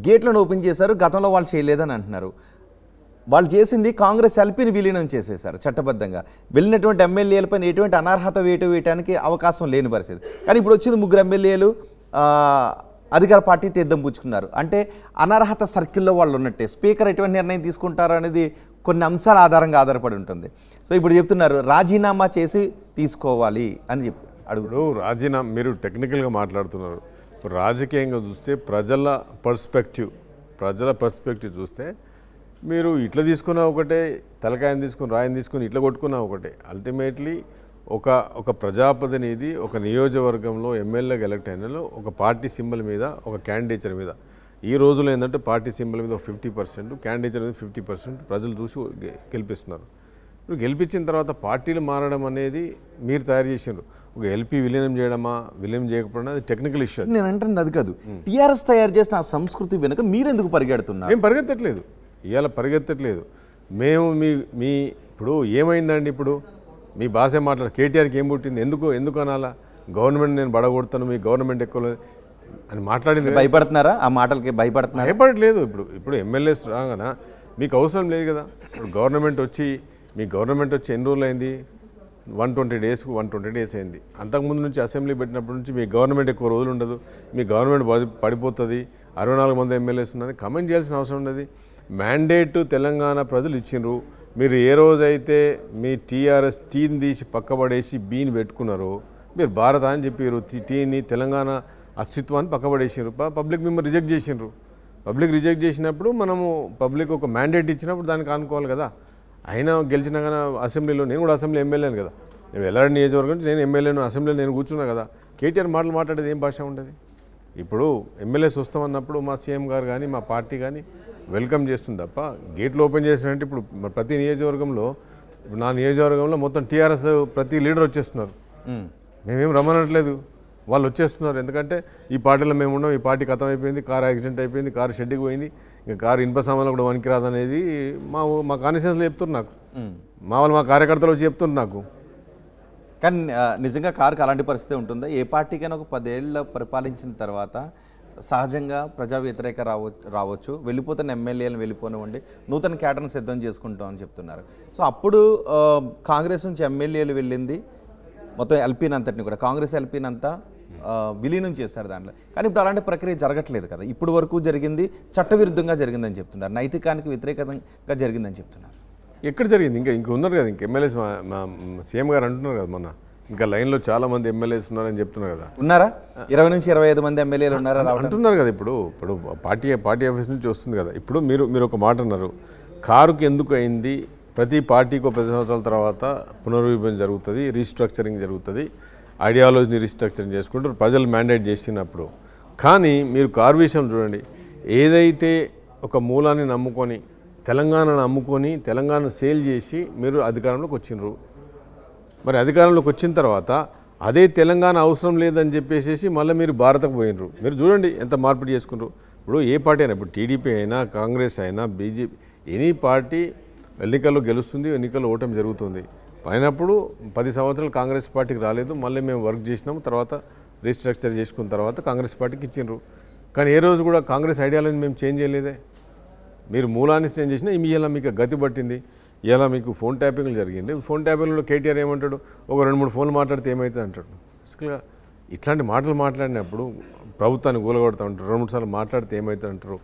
గేట్లను ఓపెన్ చేశారు, గతంలో వాళ్ళు చేయలేదని అంటున్నారు. వాళ్ళు చేసింది కాంగ్రెస్ ఎల్పీని విలీనం చేసేశారు చట్టబద్ధంగా. వెళ్ళినటువంటి ఎమ్మెల్యేలపైన ఎటువంటి అనర్హత వేటు వేయడానికి అవకాశం లేని పరిస్థితి. కానీ ఇప్పుడు వచ్చింది 3 ఎమ్మెల్యేలు అధికార పార్టీ తీర్థం పుచ్చుకున్నారు. అంటే అనర్హత సర్కిల్లో వాళ్ళు ఉన్నట్టే. స్పీకర్ ఎటువంటి నిర్ణయం తీసుకుంటారు అనేది కొన్ని అంశాల ఆధారంగా ఆధారపడి ఉంటుంది. సో ఇప్పుడు చెప్తున్నారు రాజీనామా చేసి తీసుకోవాలి అని చెప్తారు. అడుగుడు రాజీనామా మీరు టెక్నికల్గా మాట్లాడుతున్నారు. రాజకీయంగా చూస్తే ప్రజల పర్స్పెక్టివ్ చూస్తే మీరు ఇట్లా తీసుకున్నా ఒకటే, తలకాయని తీసుకుని రాయిని తీసుకుని ఇట్లా కొట్టుకున్నా ఒకటే. అల్టిమేట్లీ ఒక ప్రజాప్రతినిధి ఒక నియోజకవర్గంలో ఎమ్మెల్యేగా ఎలక్ట్ అయినలో ఒక పార్టీ సింబల్ మీద ఒక క్యాండిడేచర్ మీద ఈ రోజులో ఏంటంటే పార్టీ సింబల్ మీద 50%, క్యాండిడేచర్ మీద 50% ప్రజలు చూసి గెలిపిస్తున్నారు. ఇప్పుడు గెలిపించిన తర్వాత పార్టీలు మారడం అనేది మీరు తయారు చేసినారు. ఒక ఎల్పీ విలీనం చేయడమా విలీనం చేయకపోవడం అది టెక్నికల్ ఇష్యూ. నేను అంటున్నది అది కాదు. టీఆర్ఎస్ తయారు చేసిన ఆ సంస్కృతి వెనుక మీరెందుకు పరిగెడుతున్నారు? మేము పరిగెత్తట్లేదు, ఇవాళ పరిగెత్తట్లేదు. మేము మీ ఇప్పుడు ఏమైందండి? ఇప్పుడు మీ భాష మాట్లాడు కేటీఆర్కి ఏం పుట్టింది, ఎందుకు అనాలా? గవర్నమెంట్ నేను బడగొడతాను, మీ గవర్నమెంట్ ఎక్కువ అని మాట్లాడింది. భయపడుతున్నారా? ఆ మాటలకి భయపడుతున్నారు? భయపడట్లేదు. ఇప్పుడు ఎమ్మెల్యేస్ రాగానా మీకు అవసరం లేదు కదా. ఇప్పుడు గవర్నమెంట్ వచ్చి ఎన్ని రోజులు అయింది? 120 డేస్ అయింది. అంతకుముందు నుంచి అసెంబ్లీ పెట్టినప్పటి నుంచి మీ గవర్నమెంట్ ఎక్కువ రోజులు ఉండదు, మీ గవర్నమెంట్ పడిపోతుంది, 64 మంది ఎమ్మెల్యేస్ ఉన్నది కమెంట్ చేయాల్సిన అవసరం ఉండదు. మ్యాండేట్ తెలంగాణ ప్రజలు ఇచ్చిండ్రు. మీరు ఏ రోజైతే మీ టీఆర్ఎస్ టీని తీసి పక్కబడేసి బీని పెట్టుకున్నారో, మీరు భారత అని చెప్పారు, టీని తెలంగాణ అస్తిత్వాన్ని పక్కబడేసారు. పబ్లిక్ మేము రిజెక్ట్ చేసిండ్రు. పబ్లిక్ రిజెక్ట్ చేసినప్పుడు మనము పబ్లిక్ ఒక మ్యాండేట్ ఇచ్చినప్పుడు దానికి అనుకోవాలి కదా. అయినా గెలిచినా కానీ అసెంబ్లీలో నేను కూడా అసెంబ్లీ ఎమ్మెల్యేను కదా, నేను ఎల్లారెడ్డి నియోజకవర్గం నుంచి నేను ఎమ్మెల్యేను, అసెంబ్లీలో నేను కూర్చున్నా కదా. కేటీఆర్ మాటలు మాట్లాడేది ఏం భాష ఉండదు. ఇప్పుడు ఎమ్మెల్యేస్ వస్తామన్నప్పుడు మా సీఎం గారు కానీ మా పార్టీ కానీ వెల్కమ్ చేస్తుంది తప్ప గేట్లు ఓపెన్ చేసినట్టు ఇప్పుడు ప్రతి నియోజకవర్గంలో నా నియోజకవర్గంలో మొత్తం టీఆర్ఎస్ ప్రతి లీడర్ వచ్చేస్తున్నారు. మేమేం రమ్మనట్లేదు, వాళ్ళు వచ్చేస్తున్నారు. ఎందుకంటే ఈ పార్టీలో మేము ఉన్నాం, ఈ పార్టీ ఖతం అయిపోయింది, కారు యాక్సిడెంట్ అయిపోయింది, కారు షెడ్కి పోయింది, ఇంకా కారు ఇనుప సామాన్లు కూడా వనికి అనేది మా కాన్స్టిట్యూన్సీలో చెప్తున్నారు నాకు. మా కార్యకర్తలు వచ్చి చెప్తున్నారు నాకు. కానీ నిజంగా కారుకి అలాంటి పరిస్థితి ఉంటుందా? ఏ పార్టీకైనా ఒక 10 ఏళ్ళు పరిపాలించిన తర్వాత సహజంగా ప్రజా వ్యతిరేక రావచ్చు, వెళ్ళిపోతున్న ఎమ్మెల్యేలను వెళ్ళిపోనివ్వండి, నూతన కేటర్ను సిద్ధం చేసుకుంటామని చెప్తున్నారు. సో అప్పుడు కాంగ్రెస్ నుంచి ఎమ్మెల్యేలు వెళ్ళింది మొత్తం ఎల్పీని అంతటిని కూడా, కాంగ్రెస్ ఎల్పీని అంతా విలీనం చేస్తారు దాంట్లో. కానీ ఇప్పుడు అలాంటి ప్రక్రియ జరగట్లేదు కదా. ఇప్పుడు వరకు జరిగింది చట్టవిరుద్ధంగా జరిగిందని చెప్తున్నారు, నైతికానికి వ్యతిరేకంగా జరిగిందని చెప్తున్నారు. ఎక్కడ జరిగింది? ఇంకా ఉన్నారు కదా, ఇంకా ఎమ్మెల్యేస్ మా సీఎం గారు అంటున్నారు కదా, మొన్న ఇంకా లైన్లో చాలా మంది ఎమ్మెల్యేస్ ఉన్నారని చెప్తున్నారు కదా. ఉన్నారా? 20 నుంచి 25 మంది ఎమ్మెల్యేలు ఉన్నారా అంటున్నారు కదా. ఇప్పుడు పార్టీ ఆఫీస్ నుంచి వస్తుంది కదా. ఇప్పుడు మీరు ఒక మాట అన్నారు, కారుకి ఎందుకు అయింది? ప్రతి పార్టీకి 10 సంవత్సరాల తర్వాత పునర్విభజన జరుగుతుంది, రీస్ట్రక్చరింగ్ జరుగుతుంది, ఐడియాలజీని రీస్ట్రక్చరింగ్ చేసుకుంటారు ప్రజలు మ్యాండేట్ చేసినప్పుడు. కానీ మీరు కారు విషయం చూడండి, ఏదైతే ఒక మూలాన్ని నమ్ముకొని తెలంగాణను అమ్ముకొని తెలంగాణ సేల్ చేసి మీరు అధికారంలోకి వచ్చిండ్రు. మరి అధికారంలోకి వచ్చిన తర్వాత అదే తెలంగాణ అవసరం లేదని చెప్పేసి మళ్ళీ మీరు భారతకు పోయినరు. మీరు చూడండి ఎంత మార్పిడి చేసుకున్నారు. ఇప్పుడు ఏ పార్టీ అయినా, ఇప్పుడు టీడీపీ అయినా, కాంగ్రెస్ అయినా, బీజేపీ, ఎనీ పార్టీ ఎన్నికల్లో గెలుస్తుంది, ఎన్నికల్లో ఓటమి జరుగుతుంది. అయినప్పుడు 10 సంవత్సరాలు కాంగ్రెస్ పార్టీకి రాలేదు, మళ్ళీ మేము వర్క్ చేసినాము, తర్వాత రీస్ట్రక్చర్ చేసుకున్న తర్వాత కాంగ్రెస్ పార్టీకి ఇచ్చిండ్రు. కానీ ఏ రోజు కూడా కాంగ్రెస్ ఐడియాలజీ మేము చేంజ్ చేయలేదే. మీరు మూలాన్ని చేంజ్ చేసినా ఇలా మీకు గతి పట్టింది. ఇలా మీకు ఫోన్ ట్యాపింగ్లు జరిగింది. ఫోన్ ట్యాపింగ్లో కేటీఆర్ ఏమంటాడు, ఒక 2-3 ఫోన్లు మాట్లాడితే ఏమవుతుంది అంటాడు. అసలు ఇట్లాంటి మాటలు మాట్లాడినప్పుడు ప్రభుత్వాన్ని కూలగొడతా ఉంటారు. 2-3 సార్లు మాట్లాడితే ఏమవుతుంది అంటారు.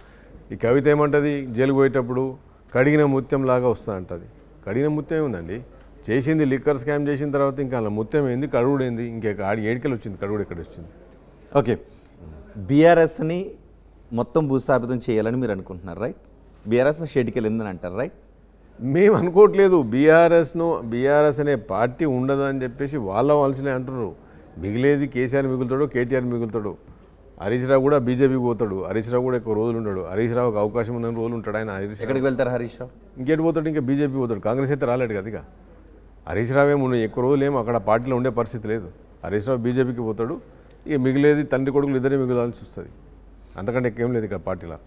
ఈ కవిత ఏమంటుంది, జైలుకు పోయేటప్పుడు కడిగిన ముత్యం లాగా వస్తా అంటుంది. కడిగిన ముత్యం ఏముందండి? చేసింది లిక్కర్ స్కామ్ చేసిన తర్వాత ఇంకా అలా ముత్యం ఏంది, కడుగుడు ఏంది, ఇంకా ఆడి ఏడికలు వచ్చింది, కడుగుడు ఎక్కడ వచ్చింది? ఓకే, బీఆర్ఎస్ని మొత్తం భూస్థాపితం చేయాలని మీరు అనుకుంటున్నారు, రైట్? బీఆర్ఎస్ షెడ్కి వెళ్ళిందని అంటారు, రైట్? మేము అనుకోవట్లేదు. బీఆర్ఎస్ అనే పార్టీ ఉండదు అని చెప్పేసి వాళ్ళనే అంటున్నారు. మిగిలేది కేసీఆర్ మిగులుతాడు, కేటీఆర్ మిగులుతాడు, హరీష్ రావు కూడా బీజేపీకి పోతాడు. హరీష్ రావు కూడా ఎక్కువ రోజులు ఉంటాడు. హరీష్ రావుకి అవకాశం ఉన్న రోజులు ఉంటాడు. ఆయన ఎక్కడికి వెళ్తారు హరీష్ రావు? ఇంకేటి పోతాడు? ఇంకా బీజేపీ పోతాడు. కాంగ్రెస్ అయితే రాలేడు కదా. ఇక హరీష్ రావు ఏమో ఎక్కువ రోజులు ఏమో అక్కడ పార్టీలో ఉండే పరిస్థితి లేదు. హరీష్ రావు బీజేపీకి పోతాడు. ఇక మిగిలేది తండ్రి కొడుకులు ఇద్దరే మిగులాల్సి వస్తుంది. అంతకంటే ఎక్కువ ఏం లేదు ఇక్కడ పార్టీలో.